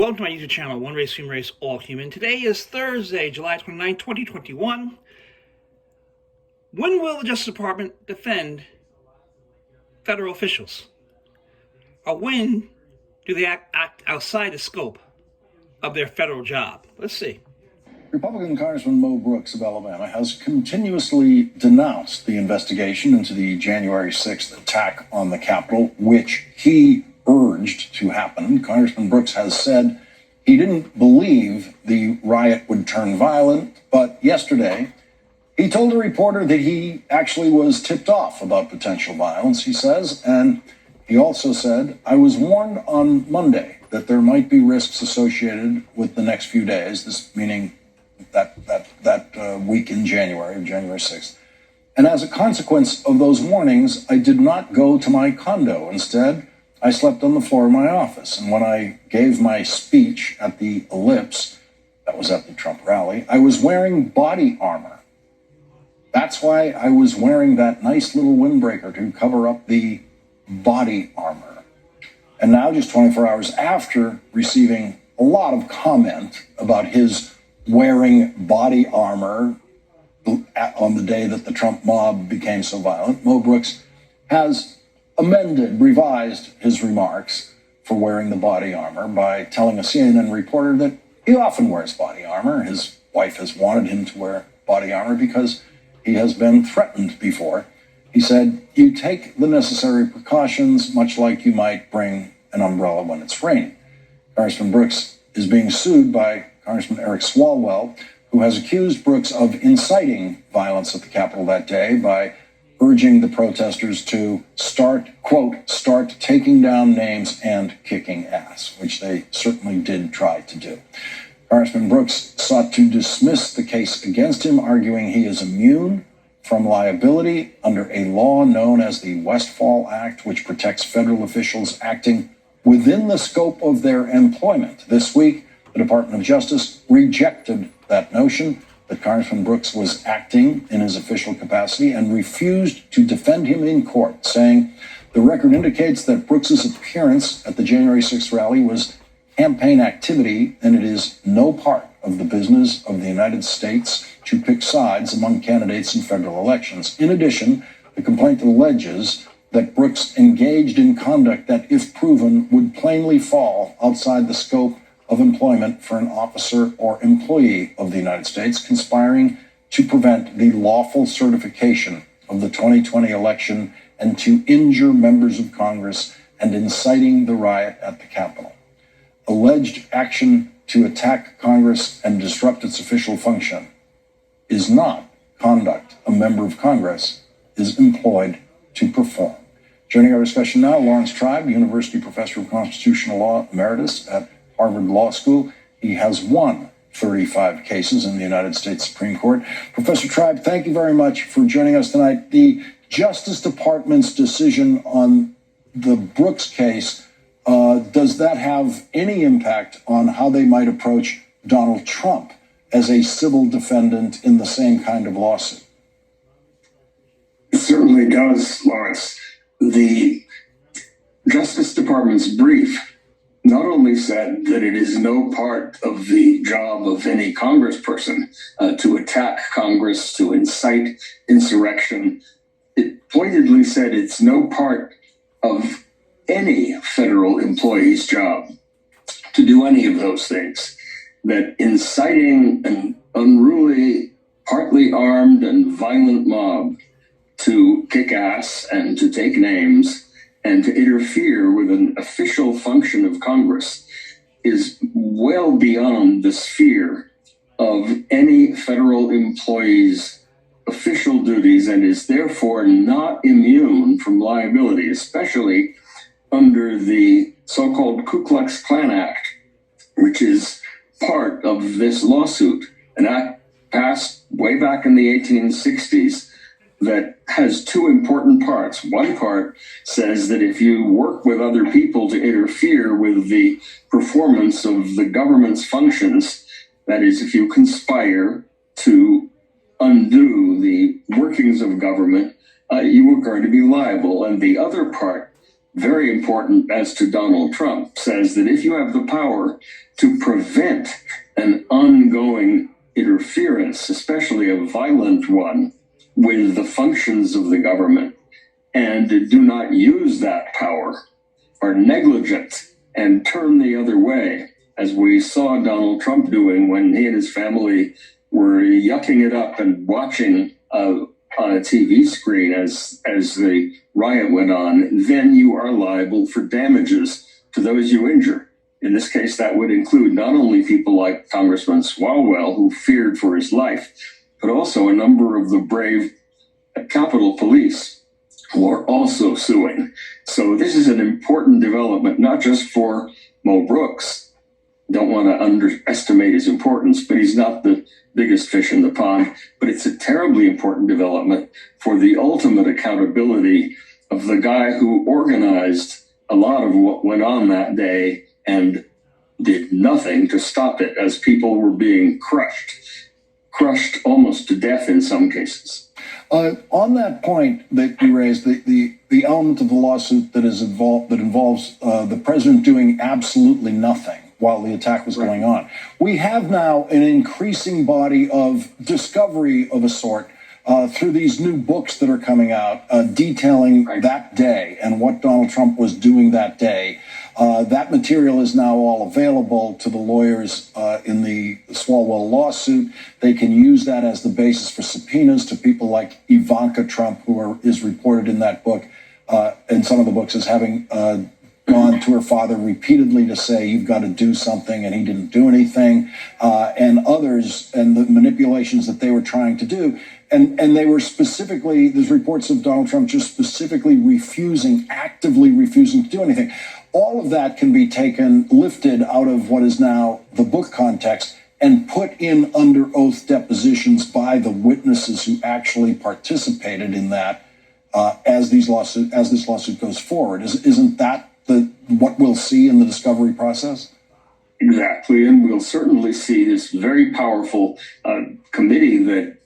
Welcome to my YouTube channel, One Race, Human Race, All Human. Today is Thursday, July 29, 2021. When will the Justice Department defend federal officials? Or when do they act outside the scope of their federal job? Let's see. Republican Congressman Mo Brooks of Alabama has continuously denounced the investigation into the January 6th attack on the Capitol, which he urged to happen. Congressman Brooks has said he didn't believe the riot would turn violent, but yesterday he told a reporter that he actually was tipped off about potential violence, he says, and he also said, "I was warned on Monday that there might be risks associated with the next few days," this meaning that week in January 6th. "And as a consequence of those warnings, I did not go to my condo. Instead, I slept on the floor of my office. And when I gave my speech at the Ellipse, that was at the Trump rally, I was wearing body armor. That's why I was wearing that nice little windbreaker to cover up the body armor." And now, just 24 hours after receiving a lot of comment about his wearing body armor on the day that the Trump mob became so violent, Mo Brooks has revised his remarks for wearing the body armor by telling a CNN reporter that he often wears body armor. His wife has wanted him to wear body armor because he has been threatened before. He said, "You take the necessary precautions, much like you might bring an umbrella when it's raining." Congressman Brooks is being sued by Congressman Eric Swalwell, who has accused Brooks of inciting violence at the Capitol that day by urging the protesters to start taking down names and kicking ass, which they certainly did try to do. Congressman Brooks sought to dismiss the case against him, arguing he is immune from liability under a law known as the Westfall Act, which protects federal officials acting within the scope of their employment. This week, the Department of Justice rejected that notion that Congressman Brooks was acting in his official capacity and refused to defend him in court, saying the record indicates that Brooks's appearance at the January 6th rally was campaign activity, and it is no part of the business of the United States to pick sides among candidates in federal elections. In addition, the complaint alleges that Brooks engaged in conduct that, if proven, would plainly fall outside the scope of employment for an officer or employee of the United States, conspiring to prevent the lawful certification of the 2020 election and to injure members of Congress, and inciting the riot at the Capitol. Alleged action to attack Congress and disrupt its official function is not conduct a member of Congress is employed to perform. Joining our discussion now, Lawrence Tribe, University Professor of Constitutional Law Emeritus at Harvard Law School. He has won 35 cases in the United States Supreme Court. Professor Tribe, thank you very much for joining us tonight. The Justice Department's decision on the Brooks case, does that have any impact on how they might approach Donald Trump as a civil defendant in the same kind of lawsuit? It certainly does, Lawrence. The Justice Department's brief not only said that it is no part of the job of any congressperson to attack Congress, to incite insurrection, it pointedly said it's no part of any federal employee's job to do any of those things. That inciting an unruly, partly armed and violent mob to kick ass and to take names and to interfere with an official function of Congress is well beyond the sphere of any federal employee's official duties, and is therefore not immune from liability, especially under the so-called Ku Klux Klan Act, which is part of this lawsuit, an act passed way back in the 1860s that has two important parts. One part says that if you work with other people to interfere with the performance of the government's functions, that is, if you conspire to undo the workings of government, you are going to be liable. And the other part very important as to Donald Trump, says that if you have the power to prevent an ongoing interference, especially a violent one, with the functions of the government, and do not use that power, are negligent and turn the other way, as we saw Donald Trump doing when he and his family were yucking it up and watching on a TV screen as the riot went on, then you are liable for damages to those you injure. In this case, that would include not only people like Congressman Swalwell, who feared for his life, but also a number of the brave Capitol Police who are also suing. So this is an important development, not just for Mo Brooks. Don't want to underestimate his importance, but he's not the biggest fish in the pond. But it's a terribly important development for the ultimate accountability of the guy who organized a lot of what went on that day and did nothing to stop it as people were being crushed almost to death in some cases. On that point that you raised, the element of the lawsuit that involves the president doing absolutely nothing while the attack was going on. We have now an increasing body of discovery of a sort through these new books that are coming out detailing that day and what Donald Trump was doing that day. That material is now all available to the lawyers in the Swalwell lawsuit. They can use that as the basis for subpoenas to people like Ivanka Trump, is reported in that book, in some of the books, as having gone to her father repeatedly to say, you've got to do something, and he didn't do anything, and others, and the manipulations that they were trying to do. And they were specifically, there's reports of Donald Trump just specifically actively refusing to do anything. All of that can be lifted out of what is now the book context and put in under oath depositions by the witnesses who actually participated in that as this lawsuit goes forward. Isn't that what we'll see in the discovery process? Exactly, and we'll certainly see this very powerful committee that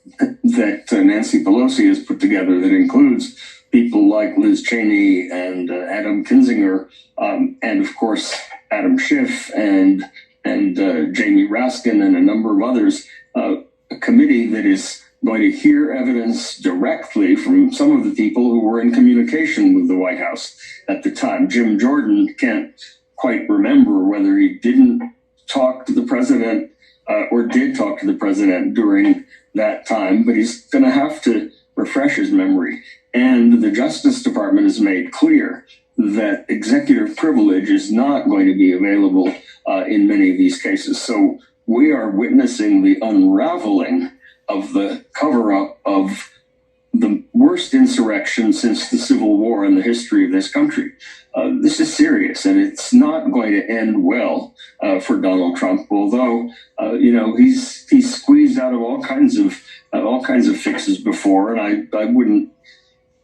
Nancy Pelosi has put together that includes people like Liz Cheney and Adam Kinzinger, and of course Adam Schiff and Jamie Raskin and a number of others. A committee that is going to hear evidence directly from some of the people who were in communication with the White House at the time. Jim Jordan can't quite remember whether he didn't talk to the president or did talk to the president during that time, but he's going to have to refresh his memory. And the Justice Department has made clear that executive privilege is not going to be available in many of these cases. So we are witnessing the unraveling of the cover-up of the worst insurrection since the Civil War in the history of this country. This is serious, and it's not going to end well for Donald Trump. Although he's squeezed out of all kinds of fixes before, and I wouldn't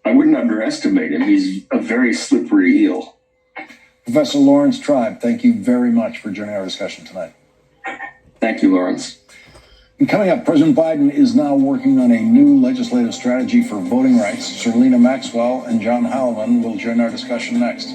underestimate him. He's a very slippery eel. Professor Lawrence Tribe, thank you very much for joining our discussion tonight. Thank you, Lawrence. And coming up, President Biden is now working on a new legislative strategy for voting rights. Sirlena Maxwell and John Hallivan will join our discussion next.